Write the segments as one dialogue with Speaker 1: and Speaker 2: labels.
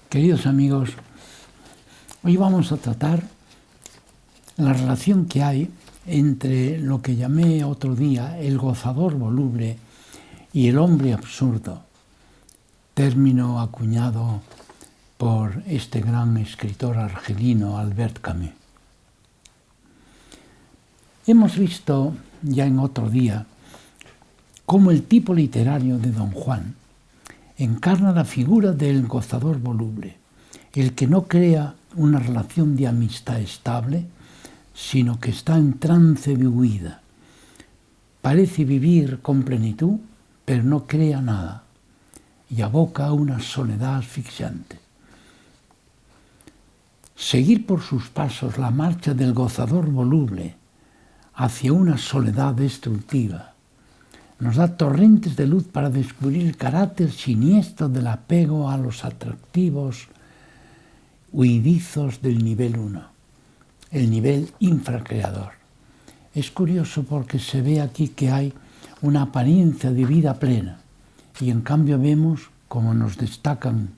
Speaker 1: Queridos amigos, hoy vamos a tratar la relación que hay entre lo que llamé otro día el gozador voluble y el hombre absurdo, término acuñado por este gran escritor argelino Albert Camus. Hemos visto ya en otro día cómo el tipo literario de Don Juan encarna la figura del gozador voluble, el que no crea una relación de amistad estable, sino que está en trance de huida. Parece vivir con plenitud, pero no crea nada y aboca a una soledad asfixiante. Seguir por sus pasos la marcha del gozador voluble hacia una soledad destructiva nos da torrentes de luz para descubrir el carácter siniestro del apego a los atractivos huidizos del nivel 1, el nivel infracreador. Es curioso porque se ve aquí que hay una apariencia de vida plena y en cambio vemos, como nos destacan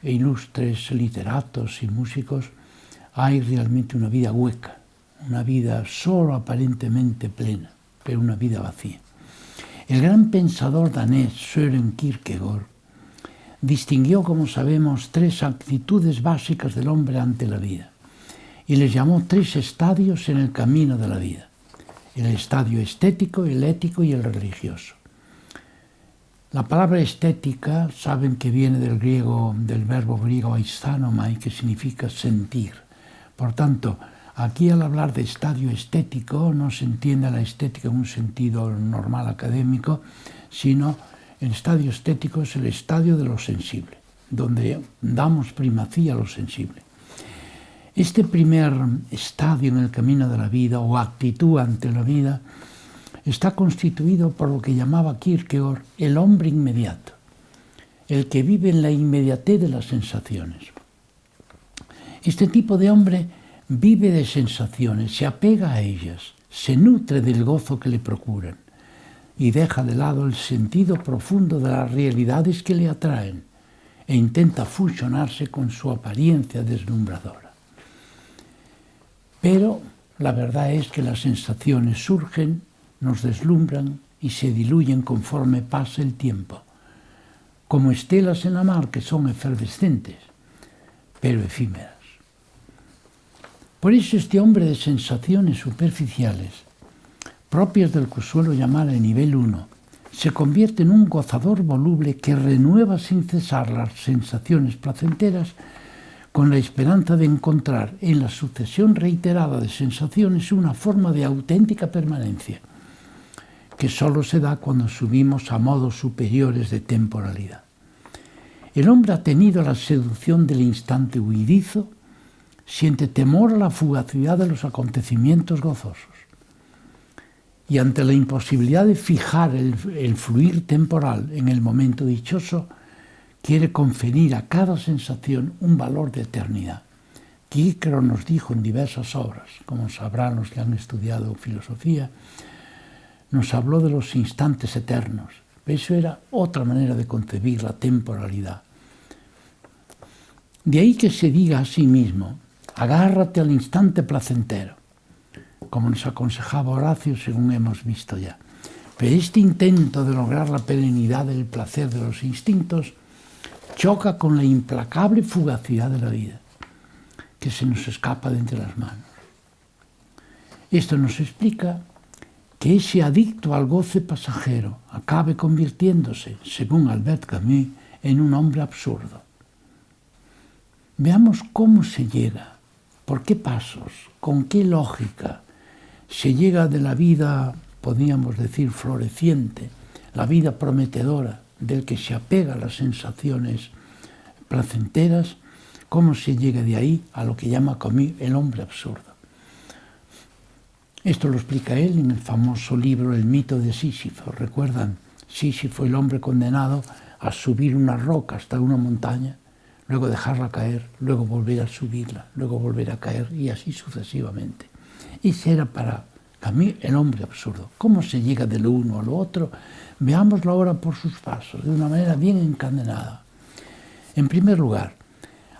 Speaker 1: ilustres literatos y músicos, hay realmente una vida hueca, una vida solo aparentemente plena, pero una vida vacía. El gran pensador danés Søren Kierkegaard distinguió, como sabemos, tres actitudes básicas del hombre ante la vida y les llamó tres estadios en el camino de la vida: el estadio estético, el ético y el religioso. La palabra estética, saben que viene del verbo griego aisthenomai, que significa sentir. Por tanto, aquí al hablar de estadio estético no se entiende la estética en un sentido normal académico, sino el estadio estético es el estadio de lo sensible, donde damos primacía a lo sensible. Este primer estadio en el camino de la vida o actitud ante la vida está constituido por lo que llamaba Kierkegaard el hombre inmediato, el que vive en la inmediatez de las sensaciones. Este tipo de hombre vive de sensaciones, se apega a ellas, se nutre del gozo que le procuran y deja de lado el sentido profundo de las realidades que le atraen e intenta fusionarse con su apariencia deslumbradora. Pero la verdad es que las sensaciones surgen, nos deslumbran y se diluyen conforme pasa el tiempo, como estelas en la mar que son efervescentes, pero efímeras. Por eso este hombre de sensaciones superficiales, propias del que suelo llamar el nivel 1, se convierte en un gozador voluble que renueva sin cesar las sensaciones placenteras con la esperanza de encontrar en la sucesión reiterada de sensaciones una forma de auténtica permanencia, que solo se da cuando subimos a modos superiores de temporalidad. El hombre ha tenido la seducción del instante huidizo, siente temor a la fugacidad de los acontecimientos gozosos y ante la imposibilidad de fijar el fluir temporal en el momento dichoso, quiere conferir a cada sensación un valor de eternidad. Kierkegaard nos dijo en diversas obras, como sabrán los que han estudiado filosofía, nos habló de los instantes eternos. Eso era otra manera de concebir la temporalidad. De ahí que se diga a sí mismo: agárrate al instante placentero, como nos aconsejaba Horacio según hemos visto ya. Pero este intento de lograr la perenidad del placer de los instintos choca con la implacable fugacidad de la vida, que se nos escapa de entre las manos. Esto nos explica que ese adicto al goce pasajero acabe convirtiéndose, según Albert Camus, en un hombre absurdo. Veamos cómo se llega, por qué pasos, con qué lógica se llega de la vida, podríamos decir, floreciente, la vida prometedora, del que se apega a las sensaciones placenteras, cómo se llega de ahí a lo que llama Camus el hombre absurdo. Esto lo explica él en el famoso libro El mito de Sísifo. ¿Recuerdan? Sísifo, el hombre condenado a subir una roca hasta una montaña, luego dejarla caer, luego volver a subirla, luego volver a caer y así sucesivamente. Ese era para Camus el hombre absurdo. ¿Cómo se llega de lo uno a lo otro? Veámoslo ahora por sus pasos, de una manera bien encadenada. En primer lugar,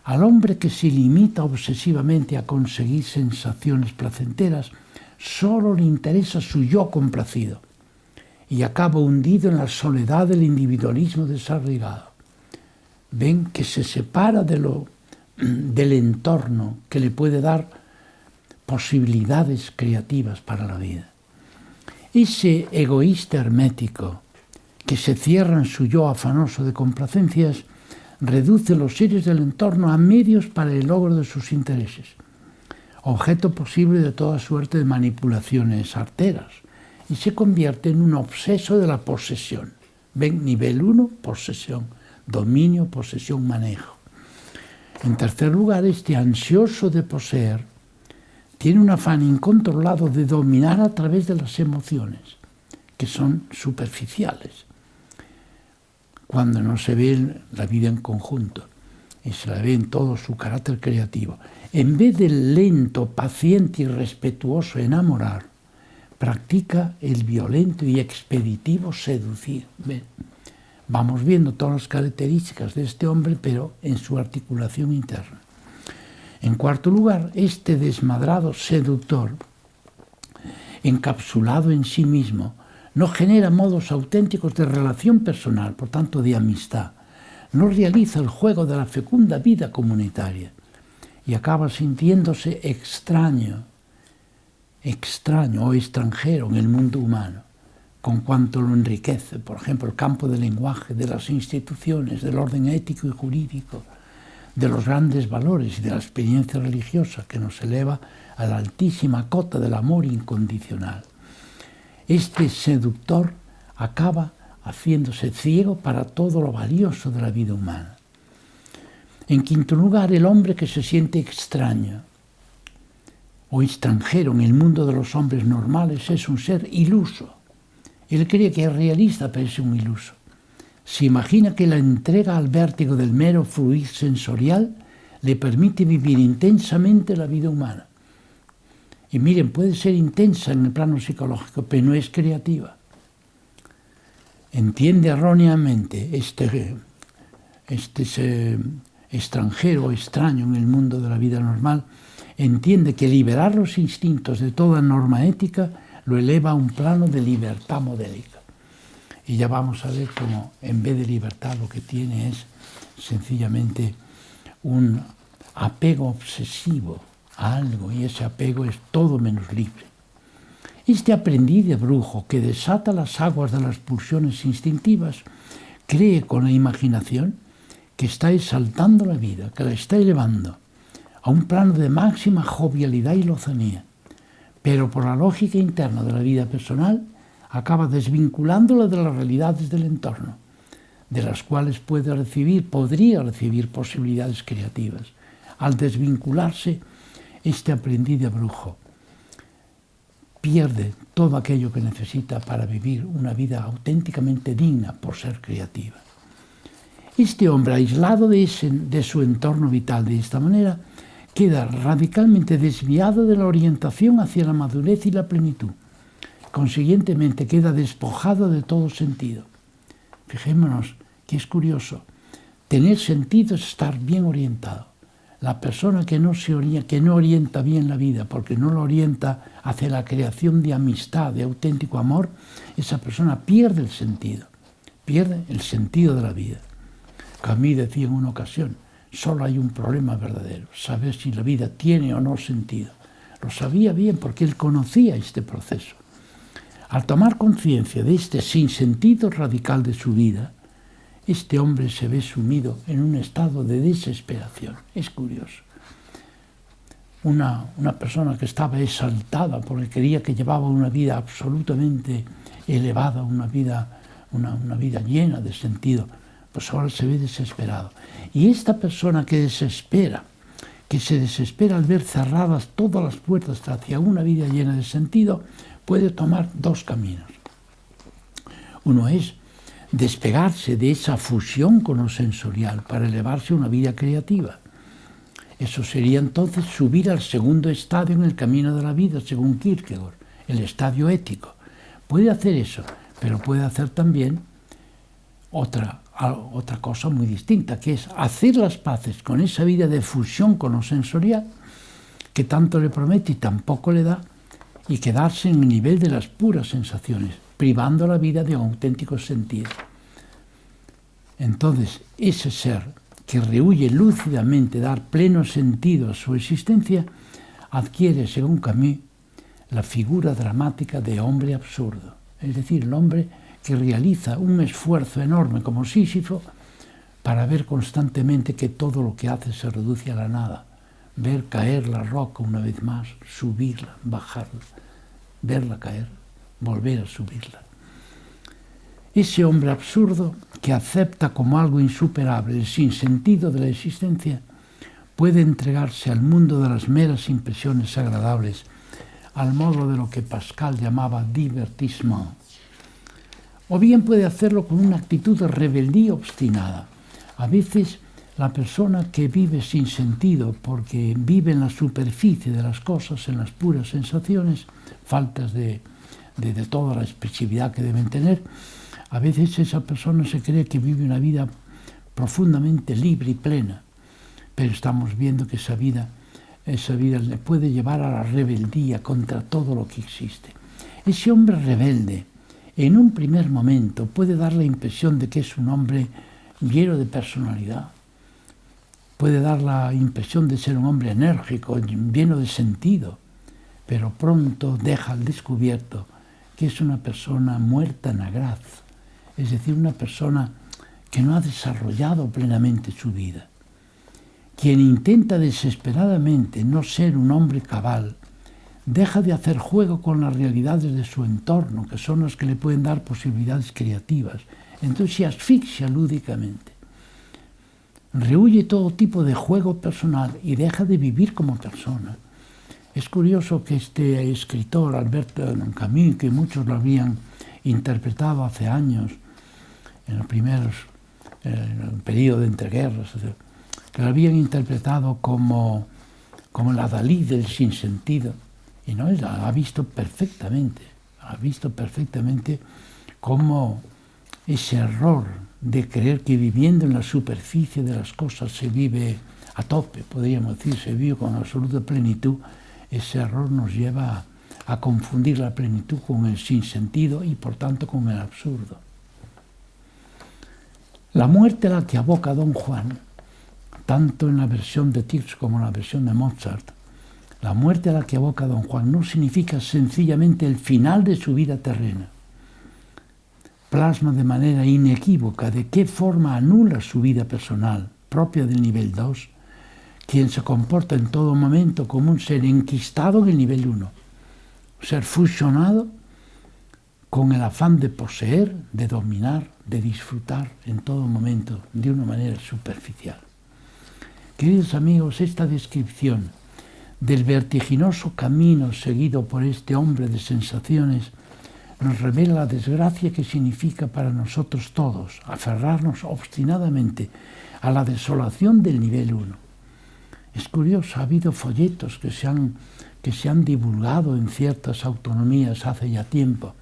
Speaker 1: al hombre que se limita obsesivamente a conseguir sensaciones placenteras, solo le interesa su yo complacido y acaba hundido en la soledad del individualismo desarraigado. Ven que se separa del entorno que le puede dar posibilidades creativas para la vida. Ese egoísta hermético que se cierra en su yo afanoso de complacencias reduce los seres del entorno a medios para el logro de sus intereses, objeto posible de toda suerte de manipulaciones arteras, y se convierte en un obseso de la posesión. Ven, nivel 1, posesión, dominio, posesión, manejo. En tercer lugar, este ansioso de poseer tiene un afán incontrolado de dominar a través de las emociones, que son superficiales, cuando no se ve la vida en conjunto y se la ve en todo su carácter creativo. En vez del lento, paciente y respetuoso enamorar, practica el violento y expeditivo seducir. ¿Ven? Vamos viendo todas las características de este hombre, pero en su articulación interna. En cuarto lugar, este desmadrado seductor, encapsulado en sí mismo, no genera modos auténticos de relación personal, por tanto de amistad, no realiza el juego de la fecunda vida comunitaria y acaba sintiéndose extraño o extranjero en el mundo humano, con cuanto lo enriquece, por ejemplo, el campo del lenguaje, de las instituciones, del orden ético y jurídico, de los grandes valores y de la experiencia religiosa que nos eleva a la altísima cota del amor incondicional. Este seductor acaba haciéndose ciego para todo lo valioso de la vida humana. En quinto lugar, el hombre que se siente extraño o extranjero en el mundo de los hombres normales es un ser iluso. Él cree que es realista, pero es un iluso. Se imagina que la entrega al vértigo del mero fluir sensorial le permite vivir intensamente la vida humana. Y miren, puede ser intensa en el plano psicológico, pero no es creativa. Entiende erróneamente este extranjero o extraño en el mundo de la vida normal, entiende que liberar los instintos de toda norma ética lo eleva a un plano de libertad modélica. Y ya vamos a ver cómo en vez de libertad lo que tiene es sencillamente un apego obsesivo a algo, y ese apego es todo menos libre. Este aprendiz de brujo que desata las aguas de las pulsiones instintivas cree con la imaginación que está exaltando la vida, que la está elevando a un plano de máxima jovialidad y lozanía, pero por la lógica interna de la vida personal acaba desvinculándola de las realidades del entorno, de las cuales podría recibir posibilidades creativas. Al desvincularse, este aprendiz de brujo pierde todo aquello que necesita para vivir una vida auténticamente digna por ser creativa. Este hombre, aislado de su entorno vital de esta manera, queda radicalmente desviado de la orientación hacia la madurez y la plenitud. Consiguientemente queda despojado de todo sentido. Fijémonos que es curioso. Tener sentido es estar bien orientado. La persona que no orienta bien la vida, porque no lo orienta hacia la creación de amistad, de auténtico amor, esa persona pierde el sentido de la vida. Camus decía en una ocasión, solo hay un problema verdadero, saber si la vida tiene o no sentido. Lo sabía bien porque él conocía este proceso. Al tomar conciencia de este sinsentido radical de su vida, este hombre se ve sumido en un estado de desesperación. Es curioso. Una persona que estaba exaltada porque creía que llevaba una vida absolutamente elevada, una vida llena de sentido, pues ahora se ve desesperado. Y esta persona que se desespera al ver cerradas todas las puertas hacia una vida llena de sentido, puede tomar dos caminos. Uno es despegarse de esa fusión con lo sensorial para elevarse a una vida creativa. Eso sería entonces subir al segundo estadio en el camino de la vida, según Kierkegaard, el estadio ético. Puede hacer eso, pero puede hacer también otra otra cosa muy distinta, que es hacer las paces con esa vida de fusión con lo sensorial, que tanto le promete y tampoco le da, y quedarse en el nivel de las puras sensaciones, privando la vida de un auténtico sentir. Entonces, ese ser que rehúye lúcidamente dar pleno sentido a su existencia, adquiere, según Camus, la figura dramática de hombre absurdo, es decir, el hombre que realiza un esfuerzo enorme como Sísifo para ver constantemente que todo lo que hace se reduce a la nada, ver caer la roca una vez más, subirla, bajarla, verla caer, volver a subirla. Ese hombre absurdo que acepta como algo insuperable el sinsentido de la existencia puede entregarse al mundo de las meras impresiones agradables, al modo de lo que Pascal llamaba divertissement. O bien puede hacerlo con una actitud de rebeldía obstinada. A veces la persona que vive sin sentido, porque vive en la superficie de las cosas, en las puras sensaciones, faltas de toda la expresividad que deben tener, a veces esa persona se cree que vive una vida profundamente libre y plena, pero estamos viendo que esa vida le puede llevar a la rebeldía contra todo lo que existe. Ese hombre rebelde, en un primer momento, puede dar la impresión de que es un hombre lleno de personalidad, puede dar la impresión de ser un hombre enérgico, lleno de sentido, pero pronto deja al descubierto que es una persona muerta en agraz, es decir, una persona que no ha desarrollado plenamente su vida. Quien intenta desesperadamente no ser un hombre cabal, deja de hacer juego con las realidades de su entorno, que son las que le pueden dar posibilidades creativas. Entonces se asfixia lúdicamente. Rehúye todo tipo de juego personal y deja de vivir como persona. Es curioso que este escritor, Albert Camus, que muchos lo habían interpretado hace años, en el periodo de entreguerras, que lo habían interpretado como la Dalí del sinsentido. Y no, ha visto perfectamente cómo ese error de creer que viviendo en la superficie de las cosas se vive a tope, podríamos decir, se vive con absoluta plenitud, ese error nos lleva a confundir la plenitud con el sinsentido y por tanto con el absurdo. La muerte a la que aboca Don Juan, tanto en la versión de Tirso como en la versión de Mozart, la muerte a la que aboca Don Juan no significa sencillamente el final de su vida terrena. Plasma de manera inequívoca de qué forma anula su vida personal, propia del nivel 2, quien se comporta en todo momento como un ser enquistado en el nivel 1, ser fusionado con el afán de poseer, de dominar, de disfrutar en todo momento de una manera superficial. Queridos amigos, esta descripción del vertiginoso camino seguido por este hombre de sensaciones nos revela la desgracia que significa para nosotros todos aferrarnos obstinadamente a la desolación del nivel 1. Es curioso, ha habido folletos que se han divulgado en ciertas autonomías hace ya tiempo,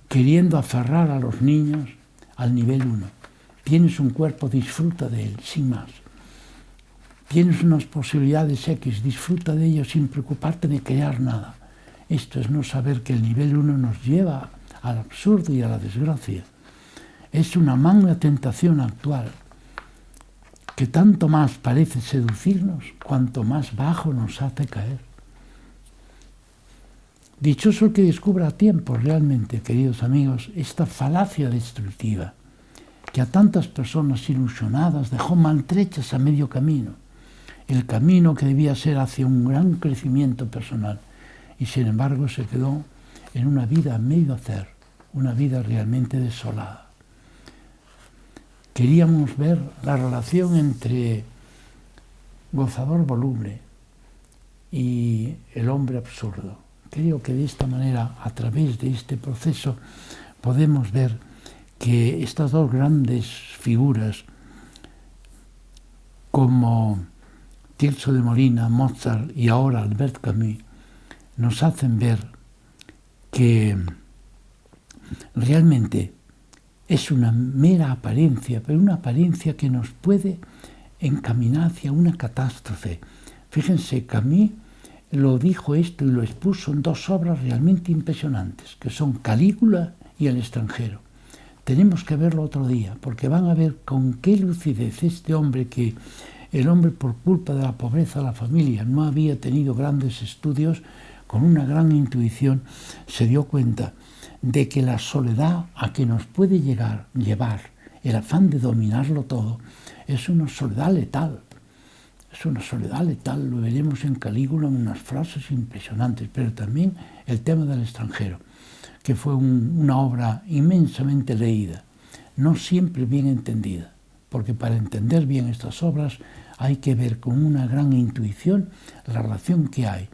Speaker 1: queriendo aferrar a los niños al nivel 1. Tienes un cuerpo, disfruta de él, sin más. Tienes unas posibilidades X, disfruta de ello sin preocuparte de crear nada. Esto es no saber que el nivel 1 nos lleva al absurdo y a la desgracia. Es una magna tentación actual que tanto más parece seducirnos cuanto más bajo nos hace caer. Dichoso el que descubra a tiempo realmente, queridos amigos, esta falacia destructiva que a tantas personas ilusionadas dejó maltrechas a medio camino. El camino que debía ser hacia un gran crecimiento personal y sin embargo se quedó en una vida a medio hacer, una vida realmente desolada. Queríamos ver la relación entre gozador voluble y el hombre absurdo. Creo que de esta manera, a través de este proceso, podemos ver que estas dos grandes figuras, como Tirso de Molina, Mozart y ahora Albert Camus, nos hacen ver que realmente es una mera apariencia, pero una apariencia que nos puede encaminar hacia una catástrofe. Fíjense, Camus lo dijo esto y lo expuso en dos obras realmente impresionantes, que son Calígula y El extranjero. Tenemos que verlo otro día, porque van a ver con qué lucidez este hombre, que el hombre por culpa de la pobreza de la familia no había tenido grandes estudios, con una gran intuición se dio cuenta de que la soledad a que nos puede llevar el afán de dominarlo todo es una soledad letal. Es una soledad letal, lo veremos en Calígula en unas frases impresionantes, pero también el tema del extranjero, que fue una obra inmensamente leída, no siempre bien entendida, porque para entender bien estas obras hay que ver con una gran intuición la relación que hay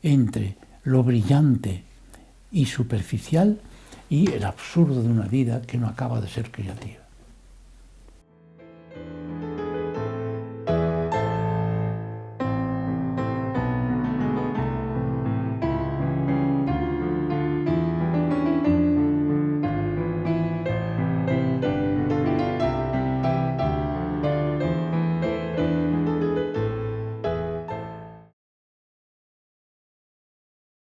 Speaker 1: entre lo brillante y superficial y el absurdo de una vida que no acaba de ser creativa.